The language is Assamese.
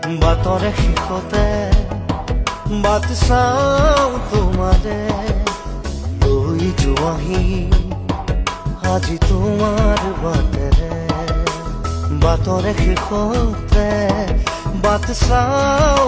বাটৰে শেষতে বাট চাওঁ তোমাৰে লৈ যোৱাহি আজি তোমাৰ বাটেৰে বাটৰে শেষতে বাট চাওঁ